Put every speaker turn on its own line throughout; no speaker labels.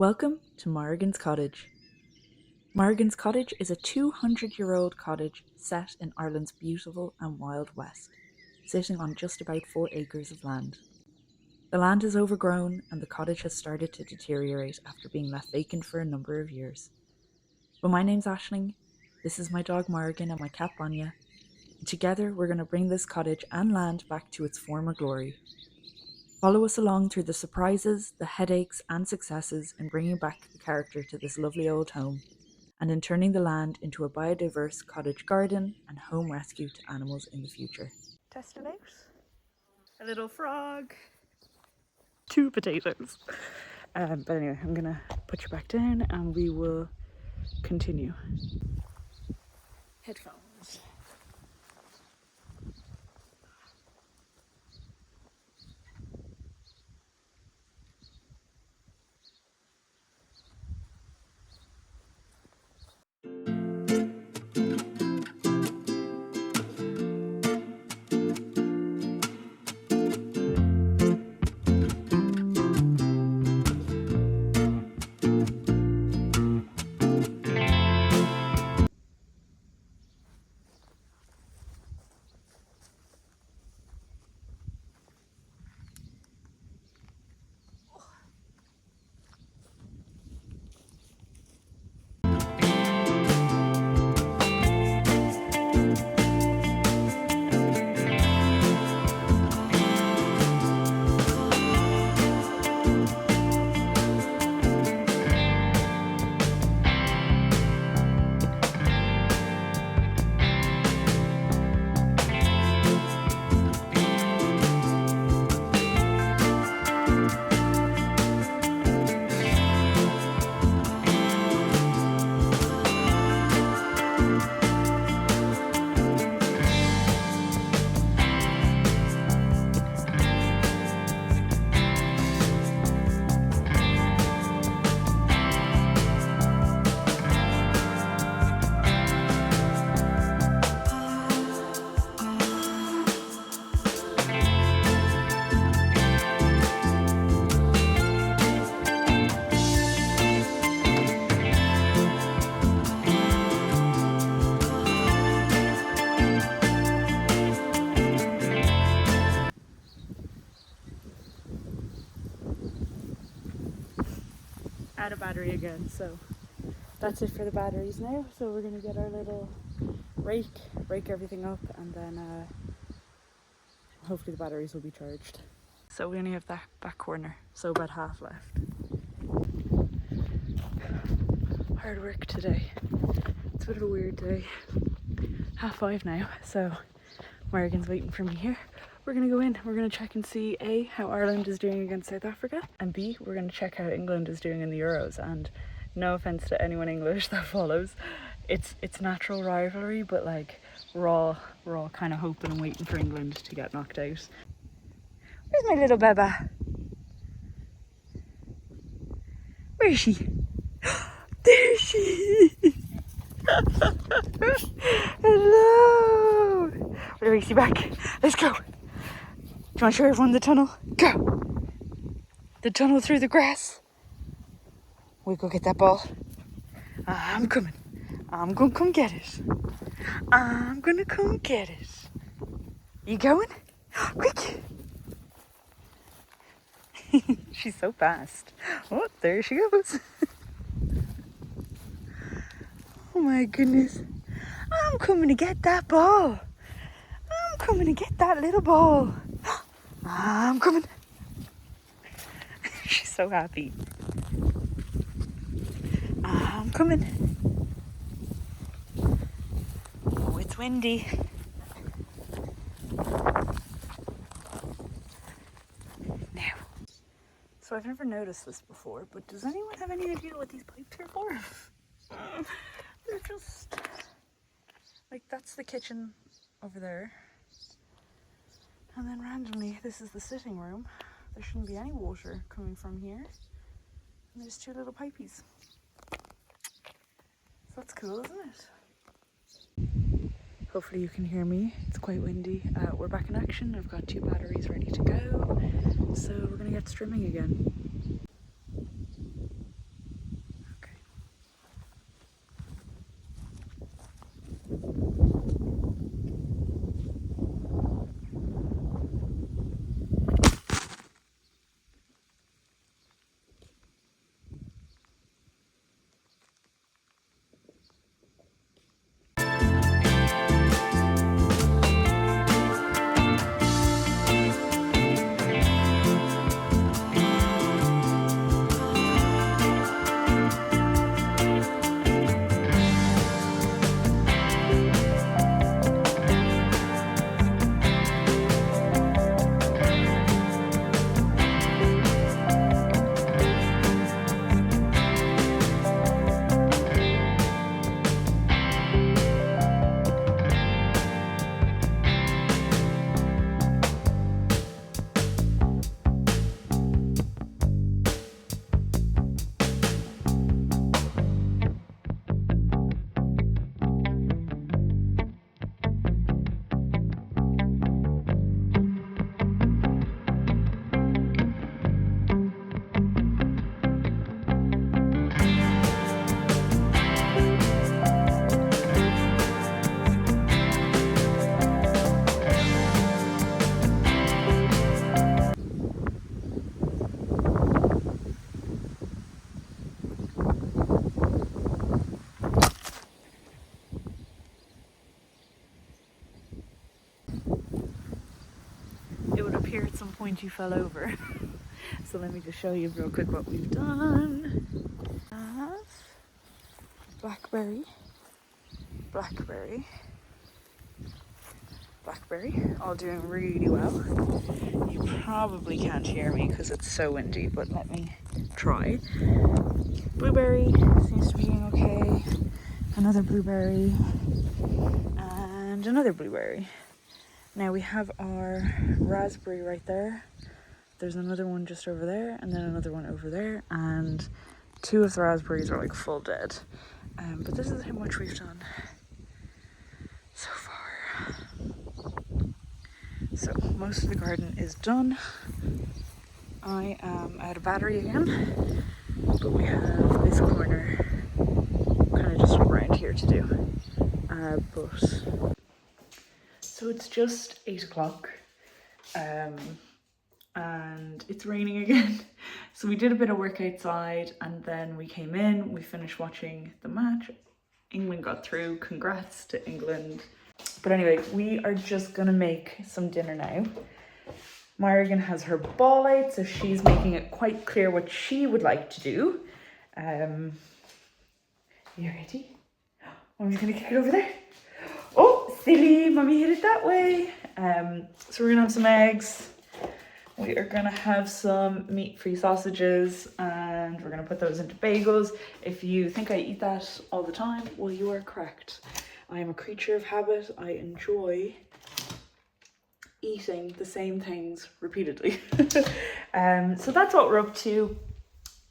Welcome to Morrigan's Cottage. Morrigan's Cottage is a 200-year-old cottage set in Ireland's beautiful and wild west, sitting on just about 4 acres of land. The land is overgrown and the cottage has started to deteriorate after being left vacant for a number of years. But my name's Aisling, this is my dog Morrigan and my cat Banya, and together we're going to bring this cottage and land back to its former glory. Follow us along through the surprises, the headaches and successes in bringing back the character to this lovely old home, and in turning the land into a biodiverse cottage garden and home rescue to animals in the future. Test it out. A little frog. 2 potatoes. But anyway, I'm gonna put you back down and we will continue. Headphones. Out of battery again, so that's it for the batteries now. So we're gonna get our little rake everything up, and then hopefully the batteries will be charged. So we only have that back corner, so about half left. Hard work today. It's a bit of a weird day. 5:30 now, so Morrigan's waiting for me here. We're gonna go in, we're gonna check and see A, how Ireland is doing against South Africa, and B, we're gonna check how England is doing in the Euros. And no offense to anyone English that follows, it's natural rivalry, but like we're all kind of hoping and waiting for England to get knocked out. Where's my little Beba? Where is she? There she is! Hello! We're gonna race you back. Let's go. Do you want to show everyone the tunnel? Go! The tunnel through the grass. We'll go get that ball. I'm coming. I'm gonna come get it. I'm gonna come get it. You going? Quick! She's so fast. Oh, there she goes. Oh my goodness. I'm coming to get that ball. I'm coming to get that little ball. I'm coming. She's so happy. I'm coming. Oh, it's windy. Now. So I've never noticed this before, but does anyone have any idea what these pipes are for? They're just like, that's the kitchen over there. And then randomly, this is the sitting room. There shouldn't be any water coming from here. And there's 2 little pipies. So that's cool, isn't it? Hopefully you can hear me. It's quite windy. We're back in action. I've got 2 batteries ready to go. So we're gonna get strimming again. It would appear at some point you fell over. So let me just show you real quick what we've done. Blackberry, blackberry, blackberry, all doing really well. You probably can't hear me because it's so windy, but let me try. Blueberry seems to be doing okay. Another blueberry, and another blueberry. Now we have our raspberry right there. There's another one just over there, and then another one over there, and two of the raspberries are like full dead. But this is how much we've done so far. So most of the garden is done. I am out of battery again, but we have this corner kind of just around here to do. So it's just 8 o'clock. And it's raining again. So we did a bit of work outside and then we came in, we finished watching the match. England got through, congrats to England. But anyway, we are just gonna make some dinner now. Morrigan has her ball out, so she's making it quite clear what she would like to do. You ready? I'm just gonna kick it over there. Oh, silly, mommy hit it that way. So we're gonna have some eggs. We are gonna have some meat-free sausages and we're gonna put those into bagels. If you think I eat that all the time, well, you are correct. I am a creature of habit. I enjoy eating the same things repeatedly. So that's what we're up to.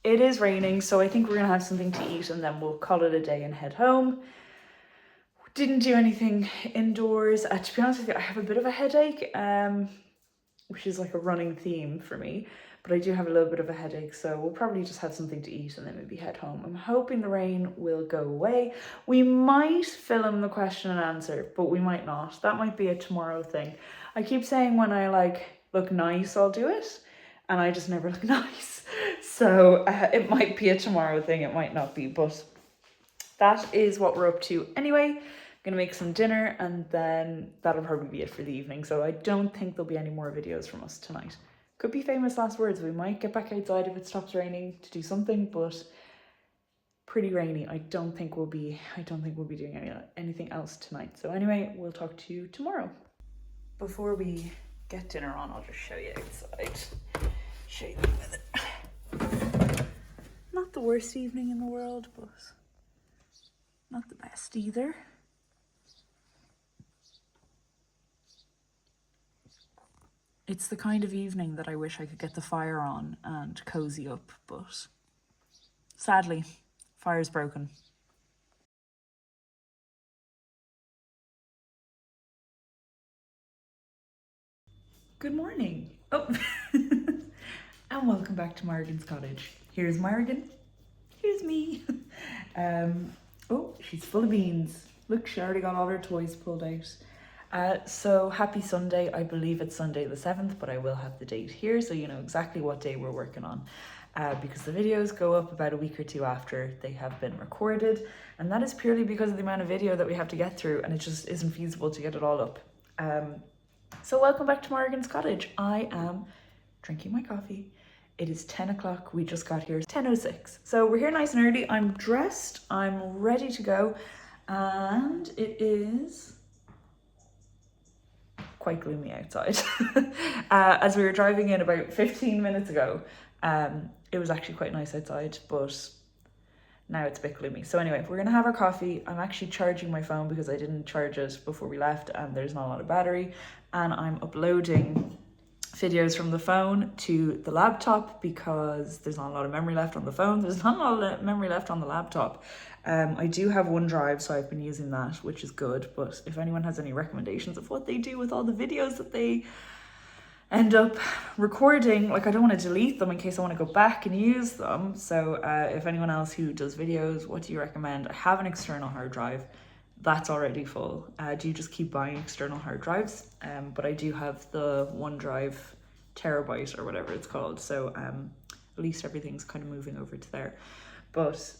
It is raining, so I think we're gonna have something to eat and then we'll call it a day and head home. Didn't do anything indoors. To be honest with you, I have a bit of a headache. Which is like a running theme for me, but I do have a little bit of a headache, so we'll probably just have something to eat and then maybe head home. I'm hoping the rain will go away. We might film the question and answer, but we might not. That might be a tomorrow thing. I keep saying when I look nice, I'll do it, and I just never look nice. So it might be a tomorrow thing, it might not be, but that is what we're up to anyway. Gonna make some dinner and then that'll probably be it for the evening. So I don't think there'll be any more videos from us tonight. Could be famous last words. We might get back outside if it stops raining to do something, but pretty rainy. I don't think we'll be doing anything else tonight. So anyway, we'll talk to you tomorrow. Before we get dinner on, I'll just show you outside. Show you the weather. Not the worst evening in the world, but not the best either. It's the kind of evening that I wish I could get the fire on and cozy up, but sadly, fire's broken. Good morning. Oh, and welcome back to Morrigan's cottage. Here's Morrigan. Here's me. Oh, she's full of beans. Look, she already got all her toys pulled out. So happy Sunday. I believe it's Sunday the 7th, but I will have the date here so you know exactly what day we're working on. Because the videos go up about a week or two after they have been recorded, and that is purely because of the amount of video that we have to get through, and it just isn't feasible to get it all up. So welcome back to Morrigan's Cottage. I am drinking my coffee. It is 10 o'clock. We just got here, 10:06. So we're here nice and early. I'm dressed. I'm ready to go. And it is quite gloomy outside. As we were driving in about 15 minutes ago, it was actually quite nice outside, but now it's a bit gloomy. So anyway, we're gonna have our coffee. I'm actually charging my phone because I didn't charge it before we left and there's not a lot of battery. And I'm uploading videos from the phone to the laptop because there's not a lot of memory left on the phone. There's not a lot of memory left on the laptop. I do have OneDrive, so I've been using that, which is good. But if anyone has any recommendations of what they do with all the videos that they end up recording, like I don't want to delete them in case I want to go back and use them. So if anyone else who does videos, what do you recommend? I have an external hard drive. That's already full. Do you just keep buying external hard drives? But I do have the OneDrive terabyte or whatever it's called. So at least everything's kind of moving over to there. But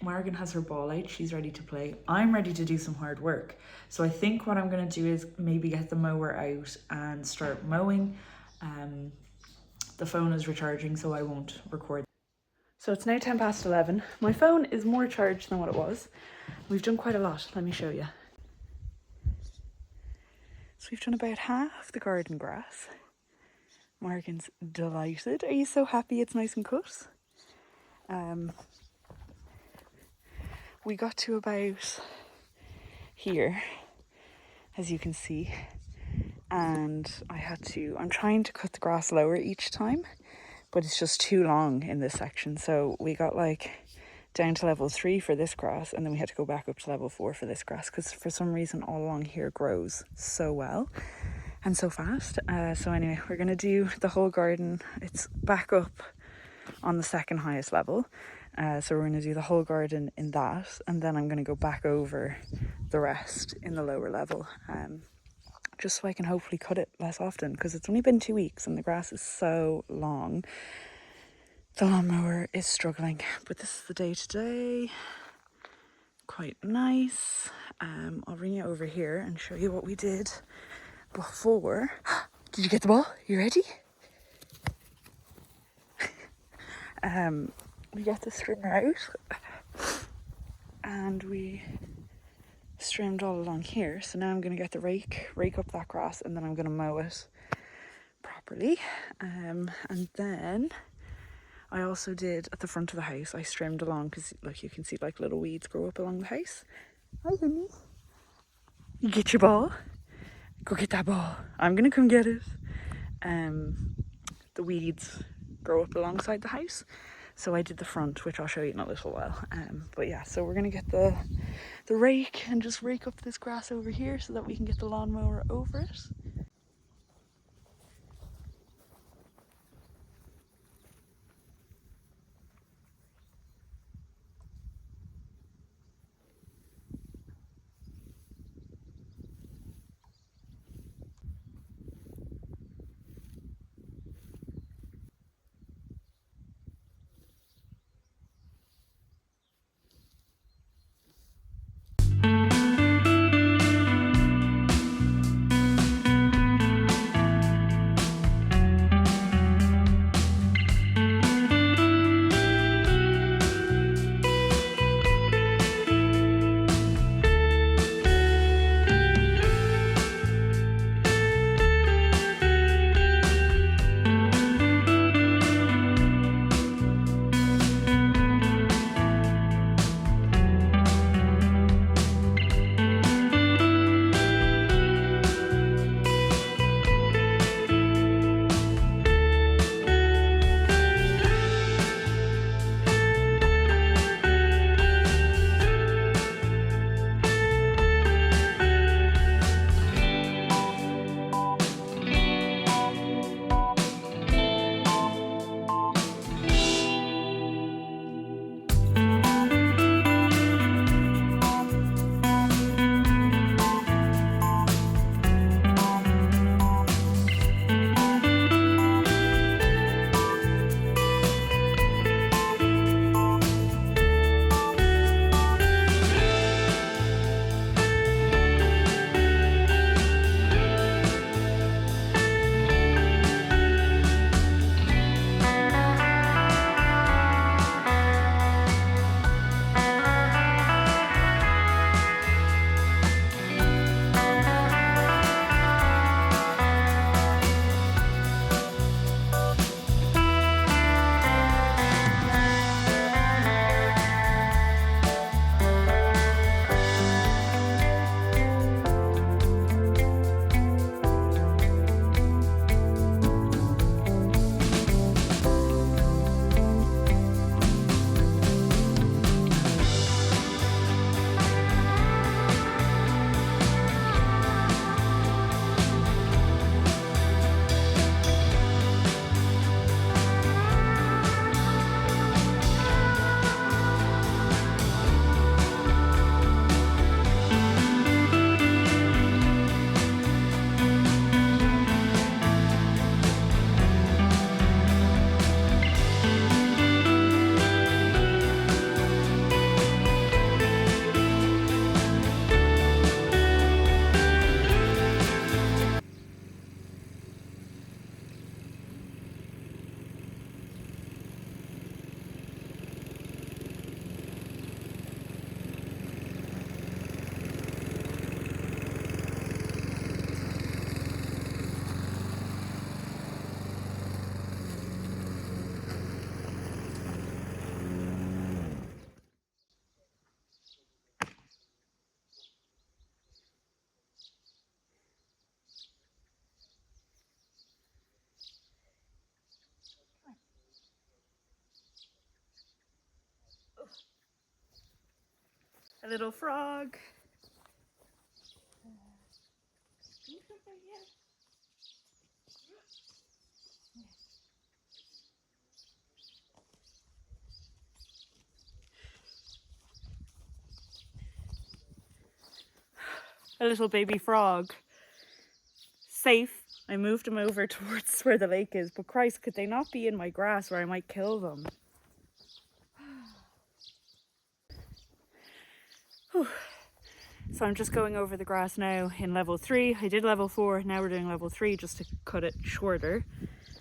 Morrigan has her ball out. She's ready to play. I'm ready to do some hard work. So I think what I'm going to do is maybe get the mower out and start mowing. The phone is recharging, so I won't record. So it's now 11:10. My phone is more charged than what it was. We've done quite a lot. Let me show you. So we've done about half the garden grass. Morgan's delighted. Are you so happy it's nice and cut? We got to about here, as you can see, and I'm trying to cut the grass lower each time, but it's just too long in this section. So we got like down to level 3 for this grass, and then we had to go back up to level 4 for this grass because for some reason all along here grows so well and so fast. So anyway, we're gonna do the whole garden. It's back up on the second highest level, so we're gonna do the whole garden in that, and then I'm gonna go back over the rest in the lower level, just so I can hopefully cut it less often, because it's only been 2 weeks and the grass is so long. The lawnmower is struggling, but this is the day today. Quite nice. I'll bring you over here and show you what we did before. Did you get the ball? You ready? We got the strimmer out and we trimmed all along here. So now I'm going to get the rake up that grass, and then I'm going to mow it properly. And then I also did at the front of the house, I trimmed along because like you can see like little weeds grow up along the house. Hi, honey. You get your ball. Go get that ball. I'm going to come get it. The weeds grow up alongside the house. So I did the front, which I'll show you in a little while. But yeah, so we're going to get the rake and just rake up this grass over here so that we can get the lawnmower over it. A little frog. A little baby frog. Safe. I moved them over towards where the lake is, but Christ, could they not be in my grass where I might kill them? So I'm just going over the grass now in level 3. I did level 4, now we're doing level 3 just to cut it shorter,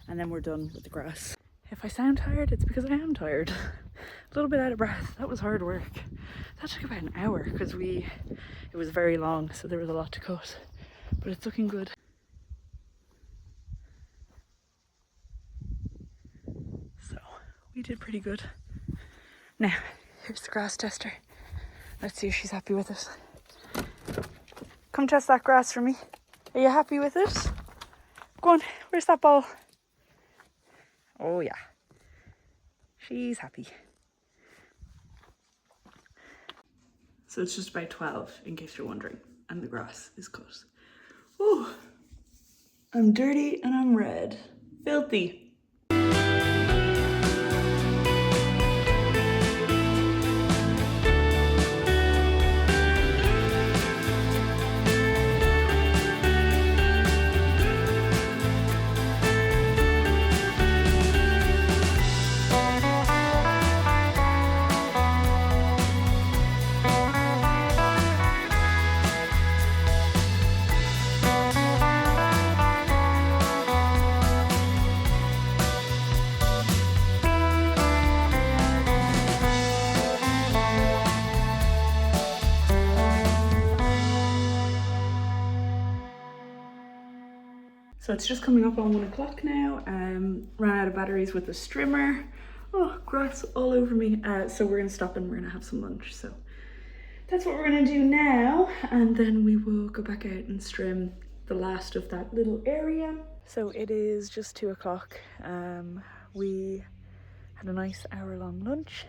and then we're done with the grass. If I sound tired, it's because I am tired. A little bit out of breath. That was hard work. That took about an hour because it was very long, so there was a lot to cut, but it's looking good. So we did pretty good. Now, here's the grass tester. Let's see if she's happy with it. Come test that grass for me. Are you happy with it? Go on, where's that ball? Oh yeah, she's happy. So it's just about 12, in case you're wondering, and the grass is cut. Oh, I'm dirty and I'm red. Filthy. So it's just coming up on 1 o'clock now. Ran out of batteries with the strimmer. Oh, grass all over me. So we're gonna stop and we're gonna have some lunch. So that's what we're gonna do now. And then we will go back out and strim the last of that little area. So it is just 2 o'clock. We had a nice hour-long lunch.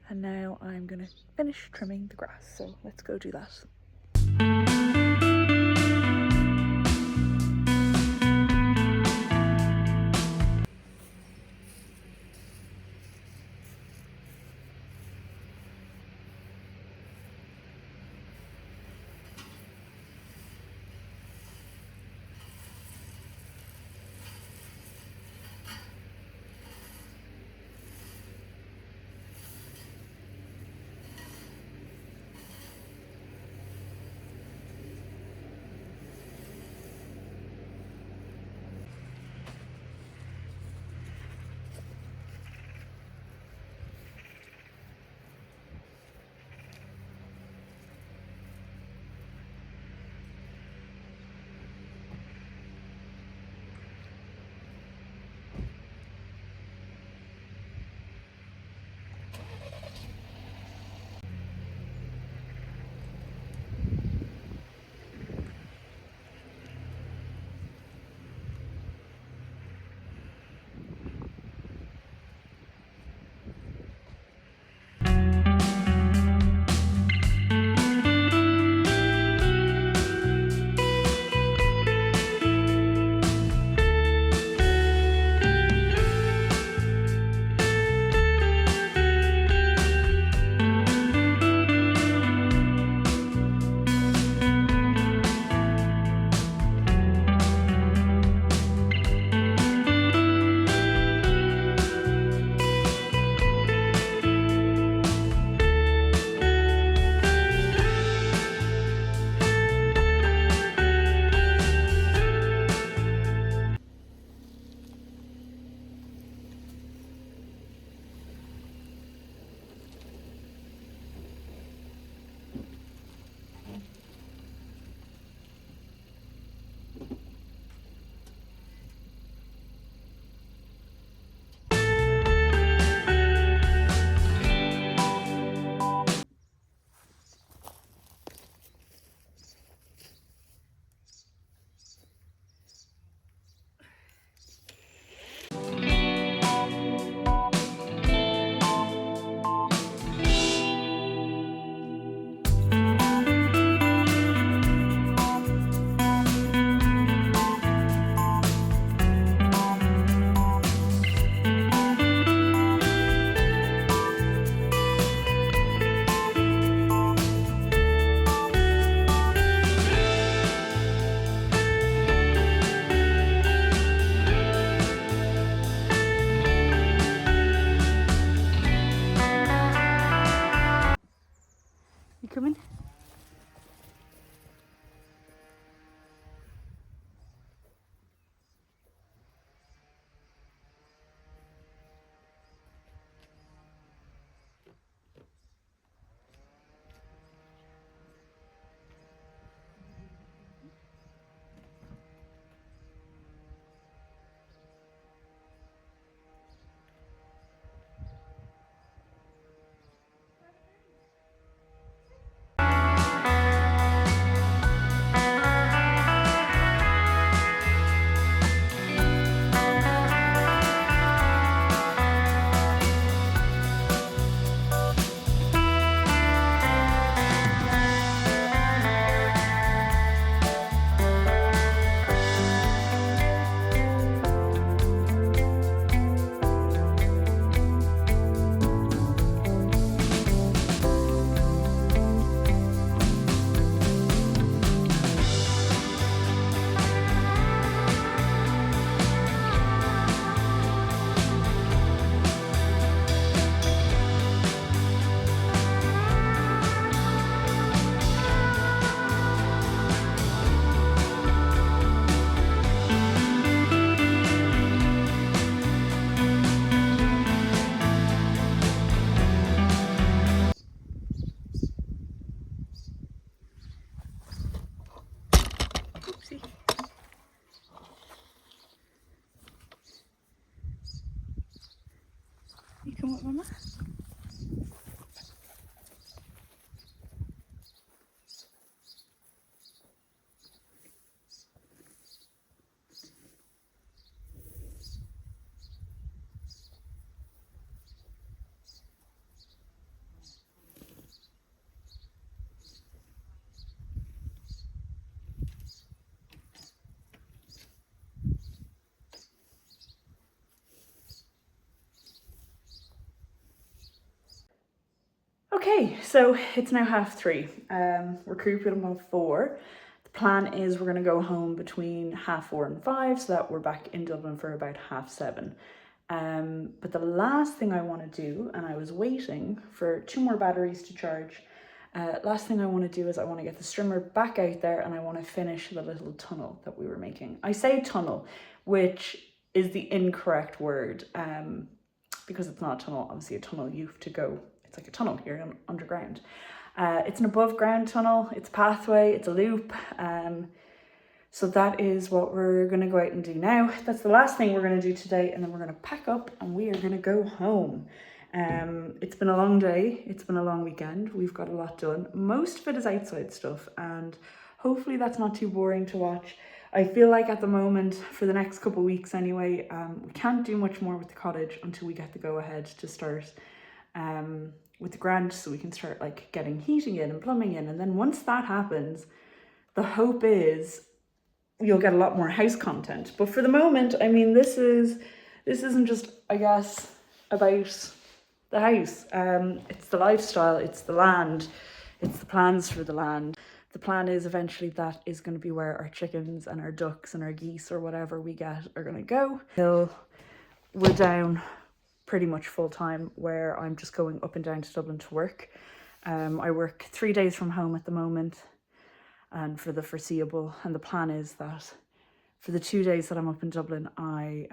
And now I'm gonna finish trimming the grass. So let's go do that.
coming? Oopsie. You come up, Mama? Okay, so it's now 3:30. We're creeping about 4. The plan is we're going to go home between 4:30 and 5 so that we're back in Dublin for about 7:30. But the last thing I want to do, and I was waiting for 2 more batteries to charge, last thing I want to do is I want to get the strimmer back out there and I want to finish the little tunnel that we were making. I say tunnel, which is the incorrect word, because it's not a tunnel. Obviously a tunnel, you have to go, it's like a tunnel here underground. It's an above ground tunnel, it's a pathway, it's a loop. So that is what we're gonna go out and do now. That's the last thing we're gonna do today, and then we're gonna pack up and we are gonna go home. It's been a long day, it's been a long weekend, we've got a lot done. Most of it is outside stuff, and hopefully that's not too boring to watch. I feel like at the moment, for the next couple of weeks anyway, we can't do much more with the cottage until we get the go ahead to start with the grant, so we can start like getting heating in and plumbing in. And then once that happens, the hope is you'll get a lot more house content. But for the moment, I mean, this isn't just, I guess, about the house. It's the lifestyle, it's the land, it's the plans for the land. The plan is eventually that is going to be where our chickens and our ducks and our geese or whatever we get are going to go. So we're down pretty much full time, where I'm just going up and down to Dublin to work. I work 3 days from home at the moment and for the foreseeable, and the plan is that for the 2 days that I'm up in Dublin, I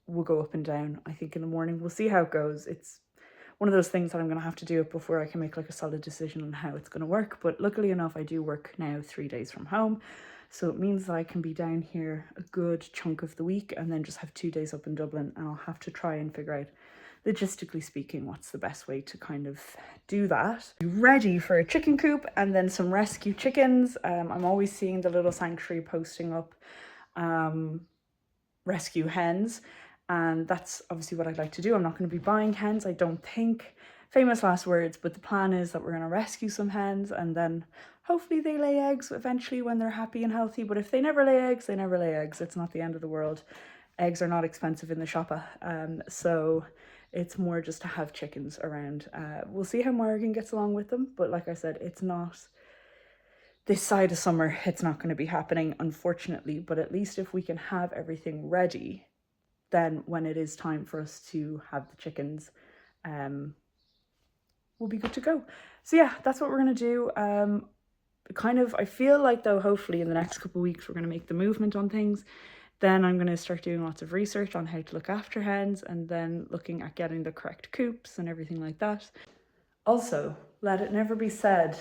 will go up and down. I think in the morning, we'll see how it goes. It's one of those things that I'm going to have to do it before I can make like a solid decision on how it's going to work. But luckily enough, I do work now 3 days from home. So it means that I can be down here a good chunk of the week and then just have 2 days up in Dublin, and I'll have to try and figure out, logistically speaking, what's the best way to kind of do that. Be ready for a chicken coop and then some rescue chickens. I'm always seeing the little sanctuary posting up rescue hens, and that's obviously what I'd like to do. I'm not going to be buying hens, I don't think. Famous last words, but the plan is that we're going to rescue some hens and then hopefully they lay eggs eventually when they're happy and healthy. But if they never lay eggs, they never lay eggs. It's not the end of the world. Eggs are not expensive in the shoppa, so it's more just to have chickens around. We'll see how Morrigan gets along with them, but like I said, it's not, this side of summer, it's not going to be happening, unfortunately. But at least if we can have everything ready, then when it is time for us to have the chickens, we'll be good to go. So yeah, that's what we're gonna do. I feel like though, hopefully in the next couple of weeks, we're gonna make the movement on things. Then I'm gonna start doing lots of research on how to look after hens, and then looking at getting the correct coops and everything like that. Also, let it never be said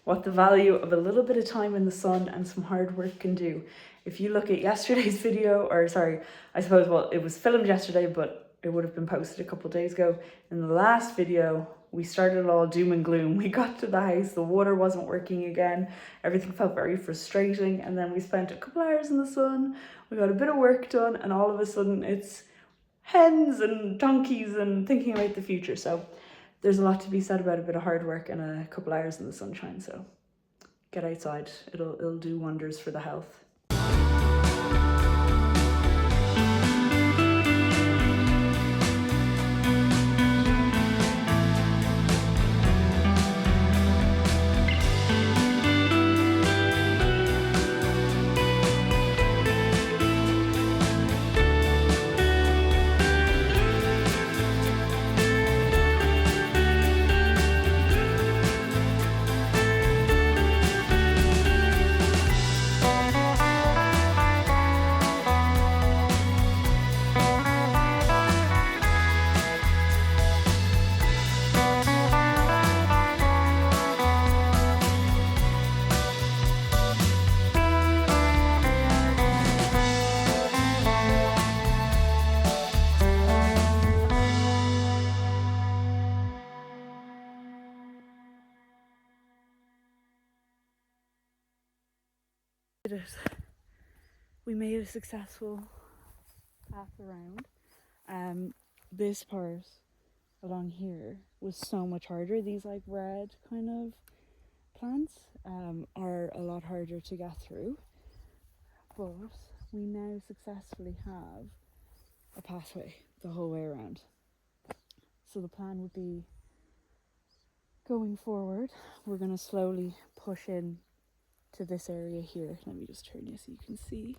what the value of a little bit of time in the sun and some hard work can do. If you look at yesterday's video, or sorry, I suppose, well, it was filmed yesterday, but it would have been posted a couple of days ago. In the last video, we started all doom and gloom. We got to the house, the water wasn't working again, everything felt very frustrating, and then we spent a couple hours in the sun, we got a bit of work done, and all of a sudden it's hens and donkeys and thinking about the future. So there's a lot to be said about a bit of hard work and a couple hours in the sunshine. So get outside, it'll do wonders for the health. We made a successful path around. This part along here was so much harder. These like red kind of plants are a lot harder to get through, but we now successfully have a pathway the whole way around. So the plan would be, going forward, we're going to slowly push in to this area here. Let me just turn you so you can see.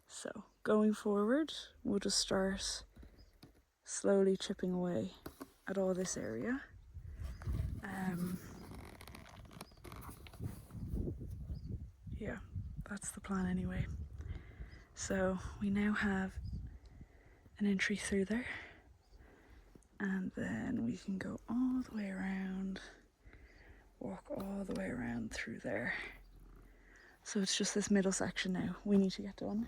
So going forward, we'll just start slowly chipping away at all this area. Yeah, that's the plan anyway. So we now have an entry through there, and then we can go all the way around, walk all the way around through there. So it's just this middle section now we need to get done.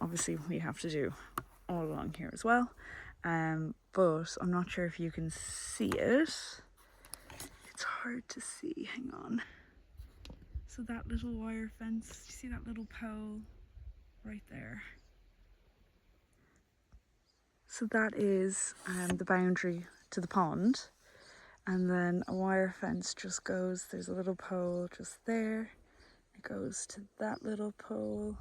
Obviously we have to do all along here as well, but I'm not sure if you can see it. It's hard to see, hang on. So that little wire fence, you see that little pole right there? So that is the boundary to the pond, and then a wire fence just goes, there's a little pole just there, it goes to that little pole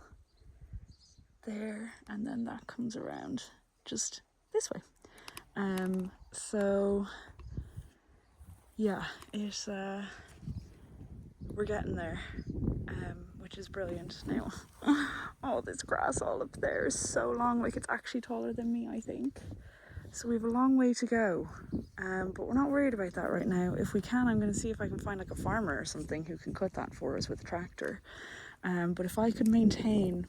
there, and then that comes around just this way. So yeah, it's we're getting there, which is brilliant. Now all this grass all up there is so long, like it's actually taller than me, I think. So we have a long way to go, but we're not worried about that right now. If we can, I'm going to see if I can find like a farmer or something who can cut that for us with a tractor. But if I could maintain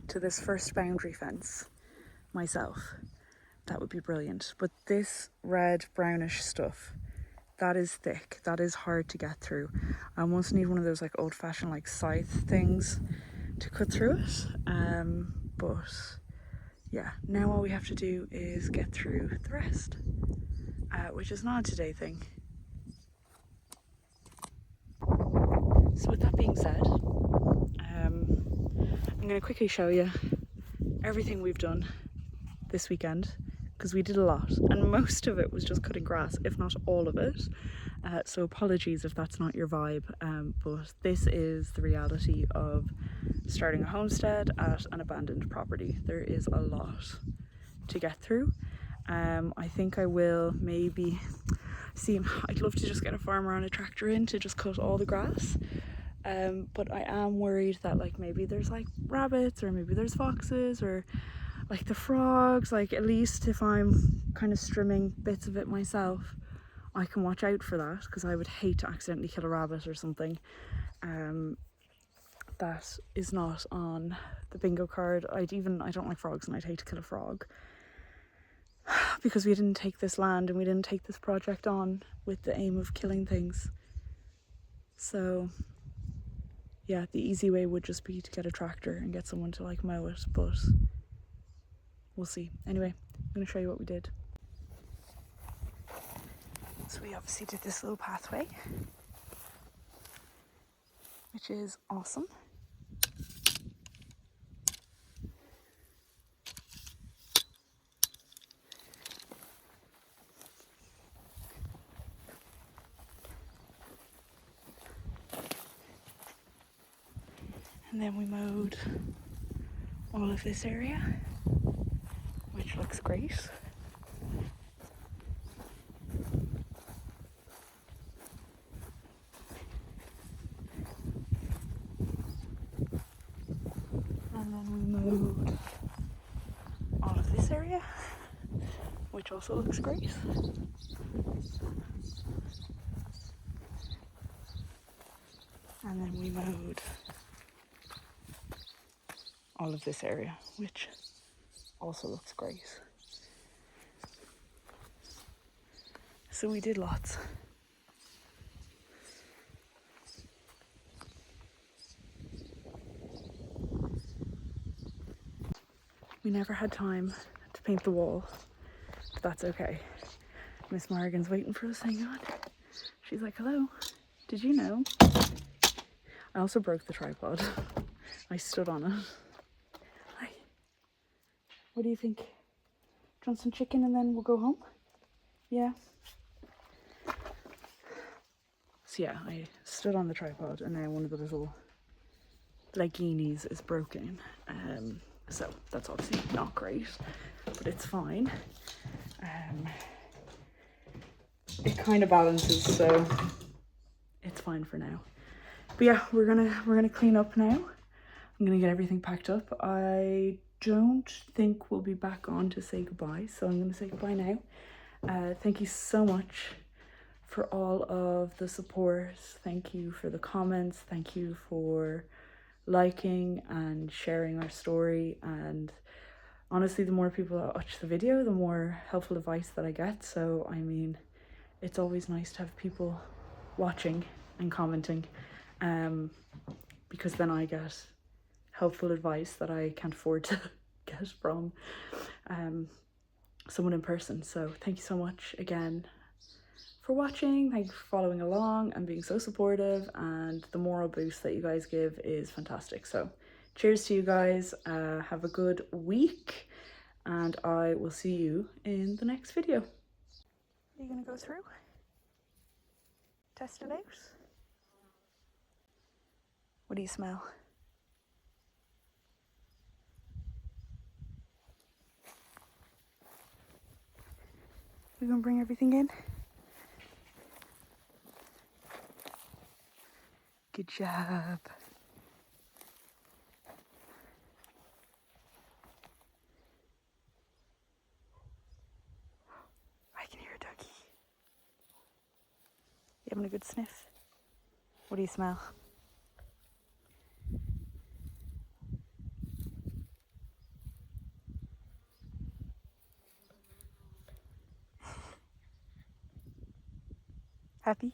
to this first boundary fence myself, that would be brilliant. But this red brownish stuff, that is thick, that is hard to get through. I almost need one of those like old-fashioned like scythe things to cut through it. But yeah, now all we have to do is get through the rest, which is not a today thing. So with that being said, I'm going to quickly show you everything we've done this weekend, because we did a lot, and most of it was just cutting grass, if not all of it. So apologies if that's not your vibe, but this is the reality of starting a homestead at an abandoned property. There is a lot to get through. I think I will maybe see, I'd love to just get a farmer on a tractor in to just cut all the grass. But I am worried that like maybe there's like rabbits, or maybe there's foxes, or like the frogs, like at least if I'm kind of strimming bits of it myself, I can watch out for that, because I would hate to accidentally kill a rabbit or something. That is not on the bingo card. I don't like frogs, and I'd hate to kill a frog. Because we didn't take this land and we didn't take this project on with the aim of killing things. So yeah, the easy way would just be to get a tractor and get someone to like mow it, but we'll see. Anyway, I'm going to show you what we did. So we obviously did this little pathway, which is awesome. And then we mowed all of this area, which looks great. And then we mowed all of this area, which also looks great. And then we mowed all of this area, which also looks great. So we did lots. We never had time to paint the wall, but that's okay. Miss Morrigan's waiting for us, hang on. She's like, hello, did you know? I also broke the tripod. I stood on it. Hi. What do you think? Do you want some chicken and then we'll go home? Yeah. So yeah, I stood on the tripod and now one of the little legginis is broken. So that's obviously not great, but it's fine. It kind of balances, so it's fine for now. But yeah, we're gonna clean up now. I'm gonna get everything packed up. I don't think we'll be back on to say goodbye, so I'm gonna say goodbye now. Thank you so much for all of the support. Thank you for the comments. Thank you for liking and sharing our story. And honestly, the more people that watch the video, the more helpful advice that I get. So I mean, it's always nice to have people watching and commenting, because then I get helpful advice that I can't afford to get from someone in person. So thank you so much again for watching. Thank you for following along and being so supportive, and the moral boost that you guys give is fantastic. So cheers to you guys. Have a good week, and I will see you in the next video. Are you gonna go through? Test it out? What do you smell? We're gonna bring everything in. Good job. I can hear a ducky. You having a good sniff? What do you smell? Happy?